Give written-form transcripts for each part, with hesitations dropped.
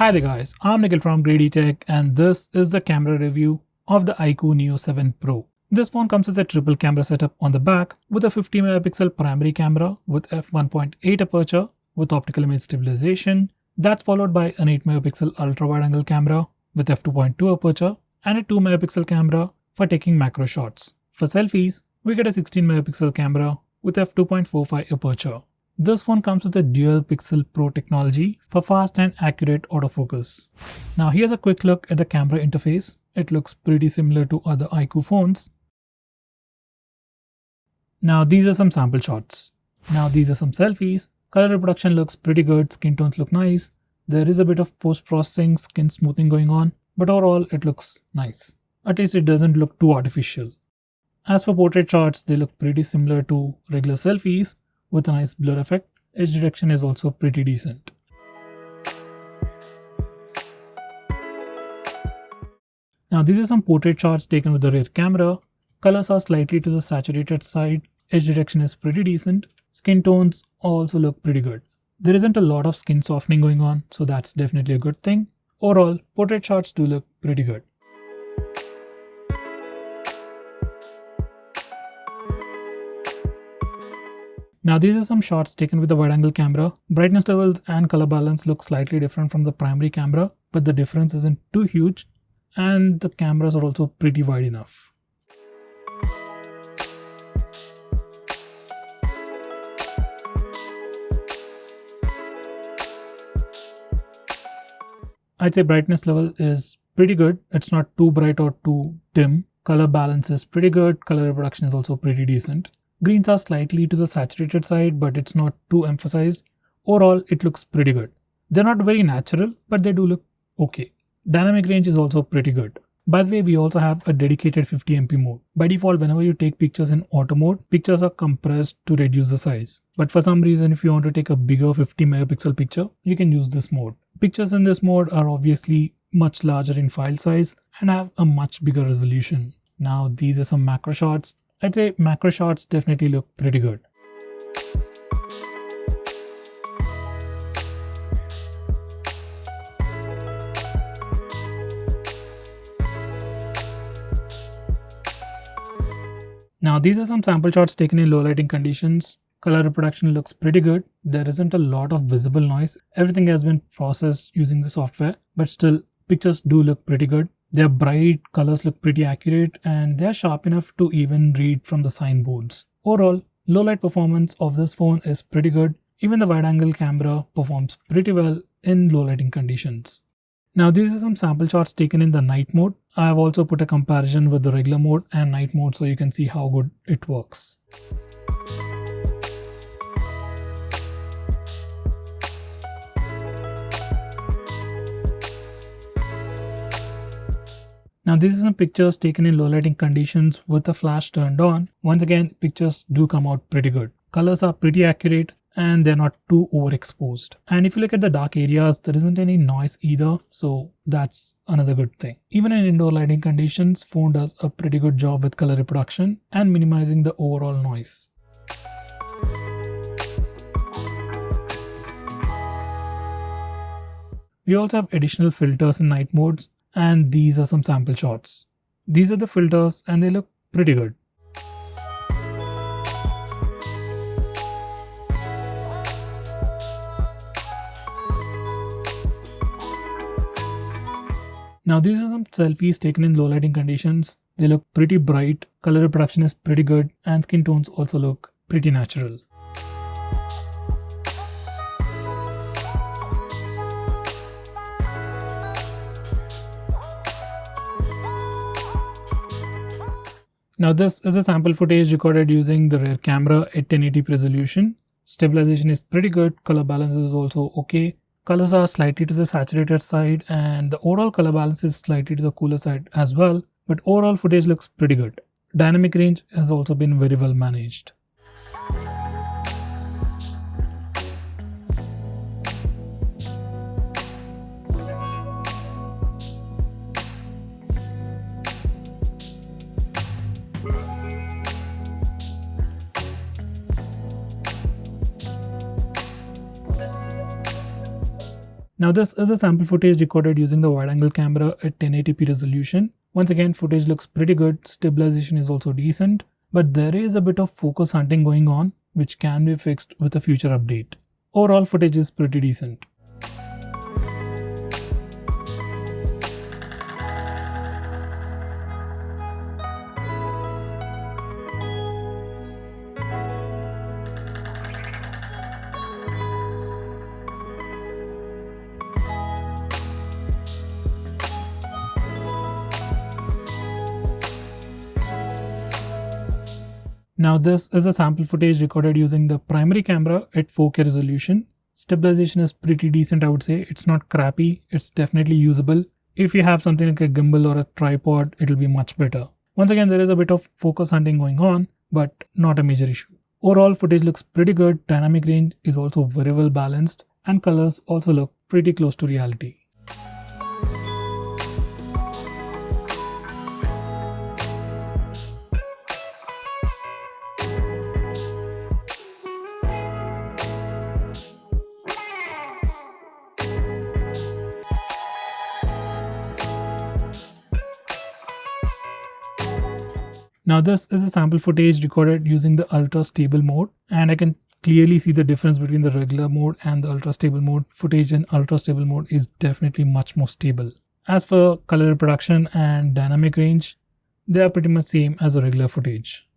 Hi there guys, I'm Nikhil from GreedyTech and this is the camera review of the iQOO Neo 7 Pro. This phone comes with a triple camera setup on the back with a 50 megapixel primary camera with f1.8 aperture with optical image stabilization. That's followed by an 8 megapixel ultra wide angle camera with f2.2 aperture and a 2 megapixel camera for taking macro shots. For selfies, we get a 16 megapixel camera with f2.45 aperture. This phone comes with a dual pixel pro technology for fast and accurate autofocus. Now here's a quick look at the camera interface. It looks pretty similar to other iQOO phones. Now these are some sample shots. Now these are some selfies. Color reproduction looks pretty good, skin tones look nice. There is a bit of post-processing skin smoothing going on, but overall it looks nice. At least it doesn't look too artificial. As for portrait shots, they look pretty similar to regular selfies with a nice blur effect. Edge detection is also pretty decent. Now these are some portrait shots taken with the rear camera. Colors are slightly to the saturated side. Edge detection is pretty decent. Skin tones also look pretty good. There isn't a lot of skin softening going on, so that's definitely a good thing. Overall, portrait shots do look pretty good. Now these are some shots taken with the wide angle camera. Brightness levels and color balance look slightly different from the primary camera, but the difference isn't too huge and the cameras are also pretty wide enough. I'd say brightness level is pretty good. It's not too bright or too dim. Color balance is pretty good. Color reproduction is also pretty decent. Greens are slightly to the saturated side, but it's not too emphasized. Overall, it looks pretty good. They're not very natural, but they do look okay. Dynamic range is also pretty good. By the way, we also have a dedicated 50MP mode. By default, whenever you take pictures in auto mode, pictures are compressed to reduce the size. But for some reason, if you want to take a bigger 50 megapixel picture, you can use this mode. Pictures in this mode are obviously much larger in file size and have a much bigger resolution. Now, these are some macro shots. I'd say macro shots definitely look pretty good. Now these are some sample shots taken in low lighting conditions. Color reproduction looks pretty good. There isn't a lot of visible noise. Everything has been processed using the software, but still pictures do look pretty good. Their bright colors look pretty accurate and they're sharp enough to even read from the signboards. Overall, low light performance of this phone is pretty good. Even the wide angle camera performs pretty well in low lighting conditions. Now these are some sample shots taken in the night mode. I have also put a comparison with the regular mode and night mode so you can see how good it works. Now these are some pictures taken in low lighting conditions with the flash turned on. Once again, pictures do come out pretty good. Colors are pretty accurate and they're not too overexposed. And if you look at the dark areas, there isn't any noise either, so that's another good thing. Even in indoor lighting conditions, phone does a pretty good job with color reproduction and minimizing the overall noise. We also have additional filters in night modes. And these are some sample shots. These are the filters and they look pretty good. Now these are some selfies taken in low lighting conditions. They look pretty bright, color reproduction is pretty good and skin tones also look pretty natural. Now this is a sample footage recorded using the rear camera at 1080p resolution. Stabilization is pretty good, color balance is also okay. Colors are slightly to the saturated side and the overall color balance is slightly to the cooler side as well. But overall footage looks pretty good. Dynamic range has also been very well managed. Now this is a sample footage recorded using the wide angle camera at 1080p resolution. Once again, footage looks pretty good, stabilization is also decent, but there is a bit of focus hunting going on, which can be fixed with a future update. Overall footage is pretty decent. Now this is a sample footage recorded using the primary camera at 4K resolution. Stabilization is pretty decent, I would say. It's not crappy, it's definitely usable. If you have something like a gimbal or a tripod, it'll be much better. Once again, there is a bit of focus hunting going on, but not a major issue. Overall footage looks pretty good, dynamic range is also very well balanced, and colors also look pretty close to reality. Now this is a sample footage recorded using the ultra stable mode, and I can clearly see the difference between the regular mode and the ultra stable mode. Footage in ultra stable mode is definitely much more stable. As for color reproduction and dynamic range, they are pretty much same as the regular footage.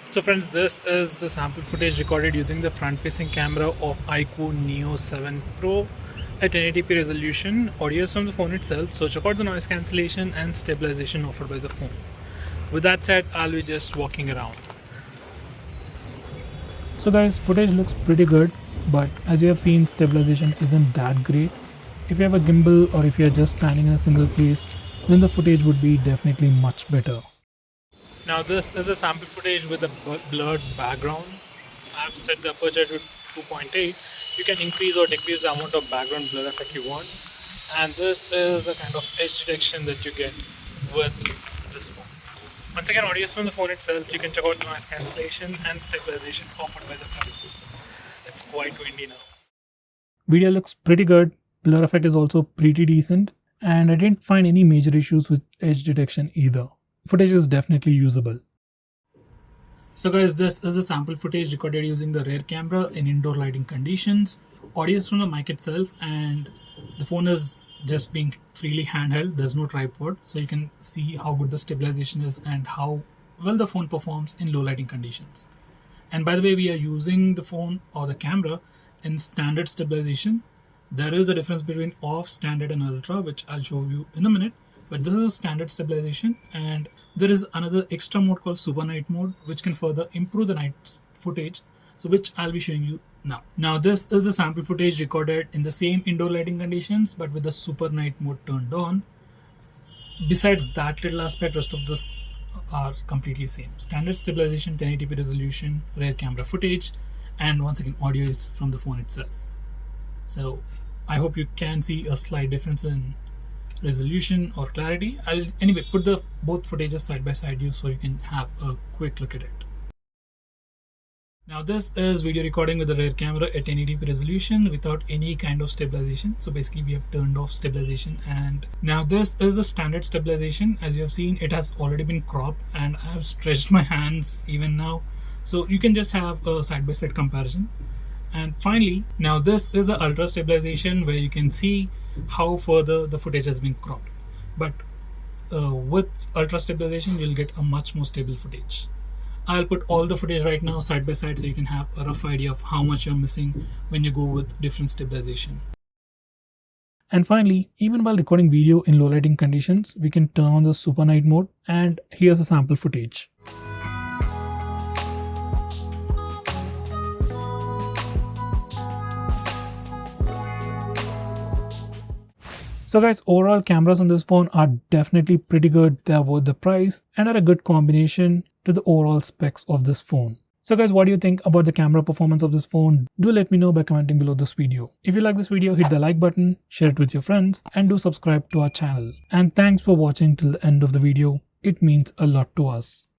So friends, this is the sample footage recorded using the front-facing camera of iQOO Neo 7 Pro at 1080p resolution. Audio is from the phone itself, so check out the noise cancellation and stabilization offered by the phone. With that said, I'll be just walking around. So guys, footage looks pretty good, but as you have seen, stabilization isn't that great. If you have a gimbal or if you are just standing in a single place, then the footage would be definitely much better. Now this is a sample footage with a blurred background. I've set the aperture to 2.8. You can increase or decrease the amount of background blur effect you want. And this is the kind of edge detection that you get with this phone. Once again, audio is from the phone itself. You can check out noise cancellation and stabilization offered by the phone. It's quite windy now. Video looks pretty good. Blur effect is also pretty decent. And I didn't find any major issues with edge detection either. Footage is definitely usable. So guys, this is a sample footage recorded using the rear camera in indoor lighting conditions. Audio is from the mic itself, and the phone is just being freely handheld. There's no tripod, so you can see how good the stabilization is and how well the phone performs in low lighting conditions. And by the way, we are using the phone or the camera in standard stabilization. There is a difference between off, standard and ultra, which I'll show you in a minute. But this is standard stabilization, and there is another extra mode called super night mode, which can further improve the night footage, so which I'll be showing you now. Now this is the sample footage recorded in the same indoor lighting conditions, but with the super night mode turned on. Besides that little aspect, rest of this are completely same. Standard stabilization, 1080p resolution, rear camera footage, and once again audio is from the phone itself. So I hope you can see a slight difference in resolution or clarity. I'll anyway put the both footages side by side so you can have a quick look at it. Now this is video recording with the rear camera at 1080p resolution without any kind of stabilization. So basically we have turned off stabilization, and now this is the standard stabilization. As you have seen, it has already been cropped, and I have stretched my hands even now, so you can just have a side by side comparison. And finally, now this is the ultra stabilization, where you can see how further the footage has been cropped. But with ultra stabilization, you'll get a much more stable footage. I'll put all the footage right now side by side so you can have a rough idea of how much you're missing when you go with different stabilization. And finally, even while recording video in low lighting conditions, we can turn on the super night mode, and here's a sample footage. So guys, overall cameras on this phone are definitely pretty good. They are worth the price and are a good combination to the overall specs of this phone. So guys, what do you think about the camera performance of this phone? Do let me know by commenting below this video. If you like this video, hit the like button, share it with your friends, and do subscribe to our channel. And thanks for watching till the end of the video. It means a lot to us.